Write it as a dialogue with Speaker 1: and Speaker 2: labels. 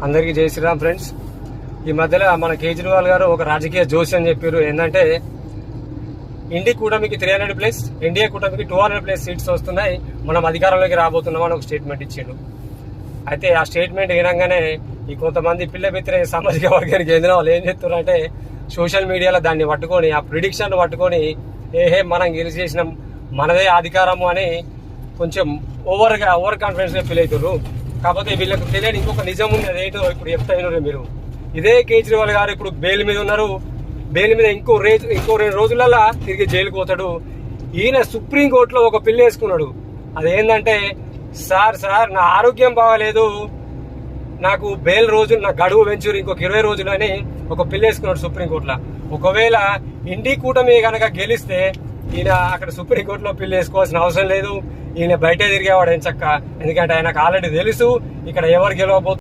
Speaker 1: అందరికీ జై శ్రీరామ్ ఫ్రెండ్స్. ఈ మధ్యలో మన కేజ్రీవాల్ గారు ఒక రాజకీయ జోష్ అని చెప్పారు. ఏంటంటే ఇండి కూటమికి 300 ప్లస్, ఎన్డీఏ కూటమికి 200 ప్లస్ సీట్స్ వస్తున్నాయి, మనం అధికారంలోకి రాబోతున్నాం అని ఒక స్టేట్మెంట్ ఇచ్చాడు. అయితే ఆ స్టేట్మెంట్ వినగానే ఈ కొంతమంది పిల్ల వ్యతిరేక సామాజిక వర్గానికి చెందిన వాళ్ళు ఏం చెప్తున్నారంటే సోషల్ మీడియాలో దాన్ని పట్టుకొని, ఆ ప్రిడిక్షన్ పట్టుకొని మనం గెలిచేసినాం, మనదే అధికారము అని కొంచెం ఓవర్ కాన్ఫిడెన్స్ గా ఫీల్ అవుతారు. కాకపోతే వీళ్ళకి తెలియని ఇంకొక నిజం ఉంది, అదేంటో ఇప్పుడు చెప్తారు మీరు. ఇదే కేజ్రీవాల్ గారు ఇప్పుడు బెయిల్ మీద ఉన్నారు. బెయిల్ మీద ఇంకో 2 రోజులలో తిరిగి జైలుకు పోతాడు. ఈయన సుప్రీంకోర్టులో ఒక పిల్లి వేసుకున్నాడు. అదేంటంటే సార్ నా ఆరోగ్యం బాగాలేదు, నాకు బెయిల్ రోజు నా గడువు పెంచురు ఇంకొక 20 రోజులు అని ఒక పిల్లి వేసుకున్నాడు సుప్రీంకోర్టులో. ఒకవేళ ఇండి కూటమి కనుక గెలిస్తే ఈయన అక్కడ సుప్రీంకోర్టులో పిల్లి వేసుకోవాల్సిన అవసరం లేదు, ఈయన బయటే తిరిగేవాడు ఏం చక్క. ఎందుకంటే ఆయనకు ఆల్రెడీ తెలుసు ఇక్కడ ఎవరు గెలవబోతున్నారు.